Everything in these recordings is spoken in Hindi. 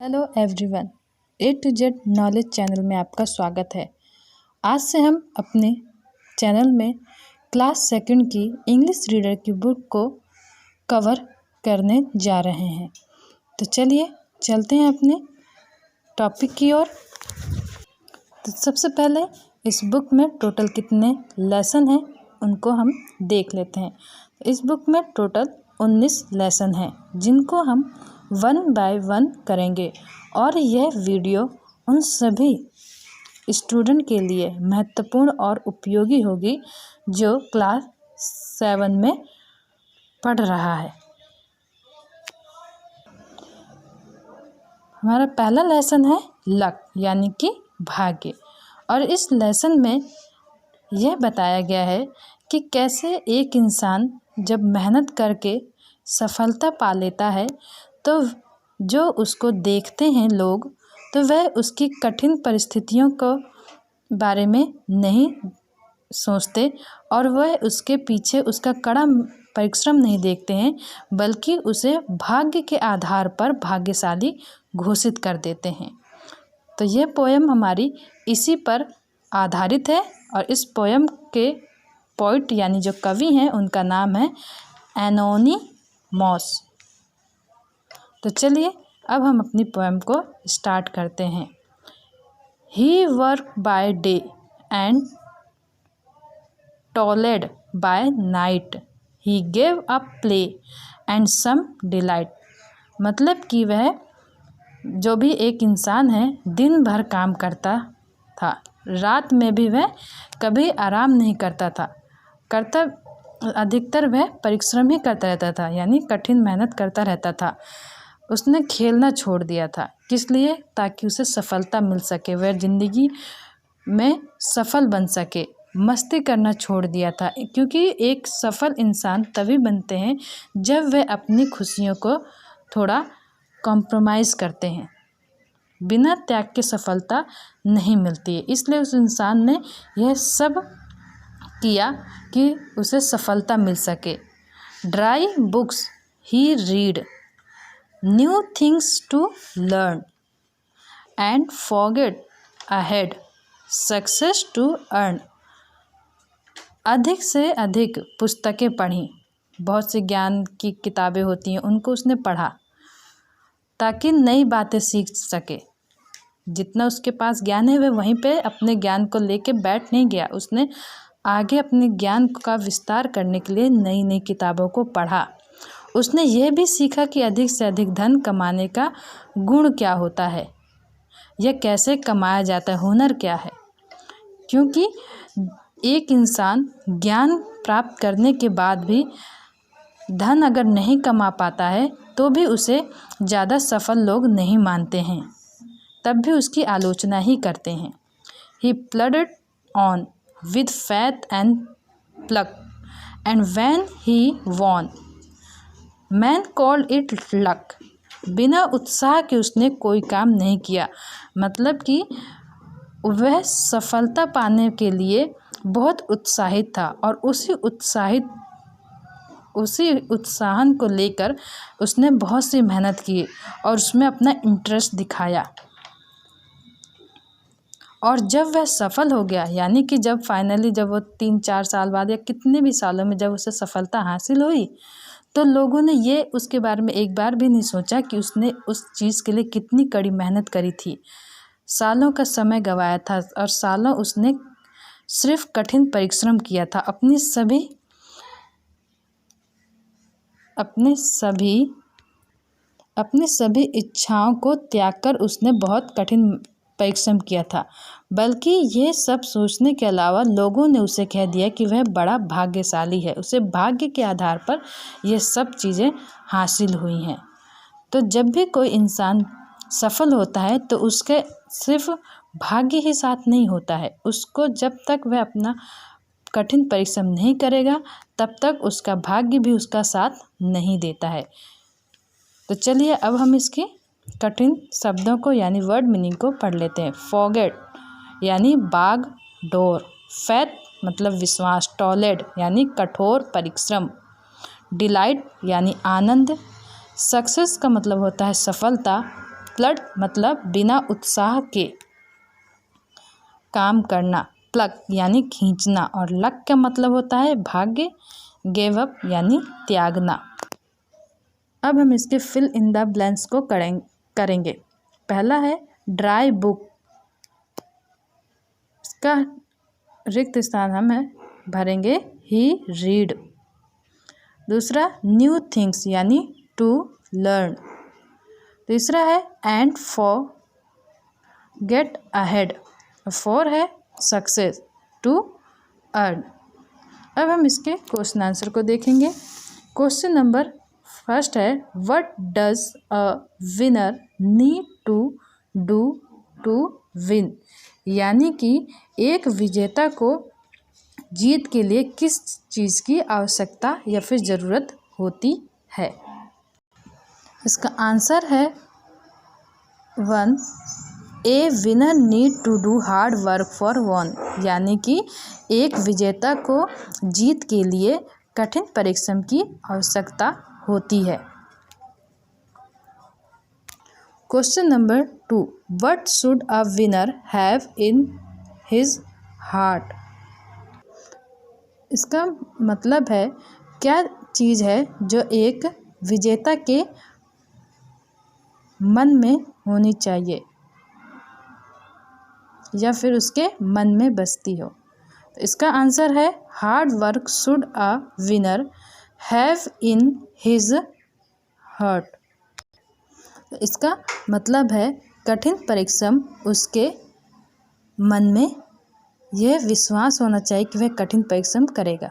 Hello everyone, A to Z knowledge channel में आपका स्वागत है। आज से हम अपने चैनल में क्लास सेकंड की इंग्लिश रीडर की बुक को कवर करने जा रहे हैं। तो चलिए चलते हैं अपने टॉपिक की ओर। तो सबसे पहले इस बुक में टोटल कितने लेसन हैं उनको हम देख लेते हैं। इस बुक में टोटल 19 लेसन हैं जिनको हम 1 बाय 1 करेंगे और यह वीडियो उन सभी स्टूडेंट के लिए महत्वपूर्ण और उपयोगी होगी जो क्लास 7 में पढ़ रहा है। हमारा पहला लेसन है लक यानी कि भाग्य, और इस लेसन में यह बताया गया है कि कैसे एक इंसान जब मेहनत करके सफलता पा लेता है तो जो उसको देखते हैं लोग तो वह उसकी कठिन परिस्थितियों को बारे में नहीं सोचते और वह उसके पीछे उसका कड़ा परिश्रम नहीं देखते हैं, बल्कि उसे भाग्य के आधार पर भाग्यशाली घोषित कर देते हैं। तो यह पोयम हमारी इसी पर आधारित है और इस पोयम के पोइट यानी जो कवि हैं उनका नाम है एनोनिमस। तो चलिए अब हम अपनी पोएम को स्टार्ट करते हैं। He work by day and toiled by night, he gave up play and some delight. मतलब कि वह जो भी एक इंसान है दिन भर काम करता था, रात में भी वह कभी आराम नहीं करता था, अधिकतर वह परिश्रम ही करता रहता था, यानी कठिन मेहनत करता रहता था। उसने खेलना छोड़ दिया था, किस लिए? ताकि उसे सफलता मिल सके, वह ज़िंदगी में सफल बन सके। मस्ती करना छोड़ दिया था, क्योंकि एक सफल इंसान तभी बनते हैं जब वह अपनी खुशियों को थोड़ा कॉम्प्रोमाइज़ करते हैं। बिना त्याग के सफलता नहीं मिलती है, इसलिए उस इंसान ने यह सब किया कि उसे सफलता मिल सके। Dry books he read, new things to learn and forget ahead, success to earn. अधिक से अधिक पुस्तकें पढ़ी, बहुत से ज्ञान की किताबें होती हैं उनको उसने पढ़ा ताकि नई बातें सीख सके। जितना उसके पास ज्ञान है वह वहीं पे अपने ज्ञान को लेके बैठ नहीं गया, उसने आगे अपने ज्ञान का विस्तार करने के लिए नई नई किताबों को पढ़ा। उसने यह भी सीखा कि अधिक से अधिक धन कमाने का गुण क्या होता है, यह कैसे कमाया जाता है, हुनर क्या है। क्योंकि एक इंसान ज्ञान प्राप्त करने के बाद भी धन अगर नहीं कमा पाता है तो भी उसे ज़्यादा सफल लोग नहीं मानते हैं, तब भी उसकी आलोचना ही करते हैं। He plodded on with faith and pluck and when he won men called it luck. बिना उत्साह के उसने कोई काम नहीं किया, मतलब कि वह सफलता पाने के लिए बहुत उत्साहित था और उसी उत्साहन को लेकर उसने बहुत सी मेहनत की और उसमें अपना इंटरेस्ट दिखाया। और जब वह सफल हो गया, यानी कि जब फाइनली जब वो 3-4 साल बाद या कितने भी सालों में जब उसे सफलता हासिल हुई, तो लोगों ने ये उसके बारे में एक बार भी नहीं सोचा कि उसने उस चीज़ के लिए कितनी कड़ी मेहनत करी थी, सालों का समय गंवाया था और सालों उसने सिर्फ कठिन परिश्रम किया था। अपनी सभी इच्छाओं को त्याग कर उसने बहुत कठिन परिश्रम किया था। बल्कि ये सब सोचने के अलावा लोगों ने उसे कह दिया कि वह बड़ा भाग्यशाली है, उसे भाग्य के आधार पर ये सब चीज़ें हासिल हुई हैं। तो जब भी कोई इंसान सफल होता है तो उसके सिर्फ भाग्य ही साथ नहीं होता है, उसको जब तक वह अपना कठिन परिश्रम नहीं करेगा तब तक उसका भाग्य भी उसका साथ नहीं देता है। तो चलिए अब हम इसके कठिन शब्दों को यानी वर्ड मीनिंग को पढ़ लेते हैं। फॉरगेट यानी बाग डोर, फैथ मतलब विश्वास, टॉलेड यानी कठोर परिश्रम, डिलाइट यानी आनंद, सक्सेस का मतलब होता है सफलता, फ्लड मतलब बिना उत्साह के काम करना, प्लग यानी खींचना, और लक का मतलब होता है भाग्य, गिव अप यानी त्यागना। अब हम इसके फिल इन द ब्लैंक्स को करेंगे। पहला है ड्राई बुक, इसका रिक्त स्थान हम भरेंगे ही रीड। दूसरा न्यू थिंग्स यानी टू लर्न। तीसरा है and forget ahead. Four है सक्सेस टू अर्न। अब हम इसके क्वेश्चन आंसर को देखेंगे। क्वेश्चन नंबर फर्स्ट है what does a winner need to do to win, यानी कि एक विजेता को जीत के लिए किस चीज़ की आवश्यकता या फिर ज़रूरत होती है। इसका आंसर है 1, a winner need to do hard work for one, यानी कि एक विजेता को जीत के लिए कठिन परिश्रम की आवश्यकता होती है। Question number 2, what should a winner have in his heart. इसका मतलब है क्या चीज़ है जो एक विजेता के मन में होनी चाहिए या फिर उसके मन में बसती हो। तो इसका आंसर है hard work should a winner have in his heart. तो इसका मतलब है कठिन परिश्रम उसके मन में यह विश्वास होना चाहिए कि वह कठिन परिश्रम करेगा।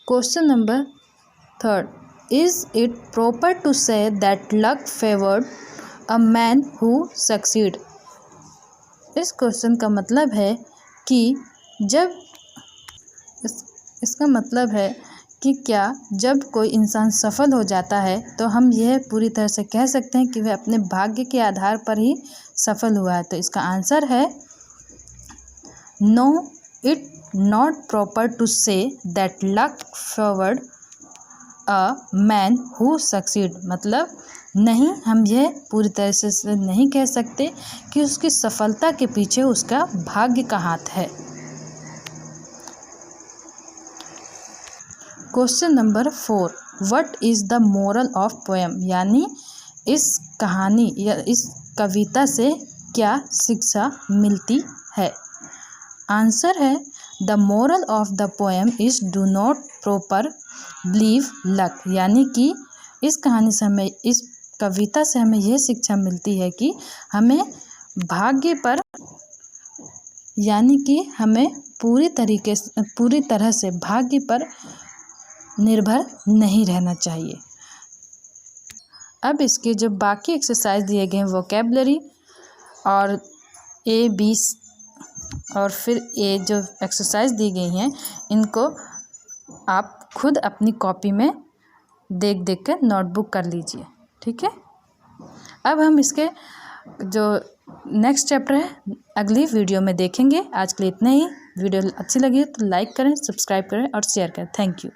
Question number 3, is it proper to say that luck favoured a man who succeed. इस क्वेश्चन का मतलब है कि जब इसका मतलब है कि क्या जब कोई इंसान सफल हो जाता है तो हम यह पूरी तरह से कह सकते हैं कि वह अपने भाग्य के आधार पर ही सफल हुआ है। तो इसका आंसर है no, it not proper to say that luck favoured a man who succeed. मतलब नहीं, हम यह पूरी तरह से नहीं कह सकते कि उसकी सफलता के पीछे उसका भाग्य का हाथ है। Question number 4, what is the moral of poem, यानी इस कहानी या इस कविता से क्या शिक्षा मिलती है। आंसर है the moral of the poem is do not proper believe luck, यानी कि इस कहानी से हमें, इस कविता से हमें यह शिक्षा मिलती है कि हमें भाग्य पर, यानी कि हमें पूरी तरह से भाग्य पर निर्भर नहीं रहना चाहिए। अब इसके जो बाकी एक्सरसाइज दिए गए हैं वोकैबुलरी और A, B और फिर ए जो एक्सरसाइज दी गई हैं, इनको आप खुद अपनी कॉपी में देख देख कर नोटबुक कर लीजिए, ठीक है। अब हम इसके जो नेक्स्ट चैप्टर है अगली वीडियो में देखेंगे। आज के लिए इतना ही। वीडियो अच्छी लगी तो लाइक करें, सब्सक्राइब करें और शेयर करें। Thank you.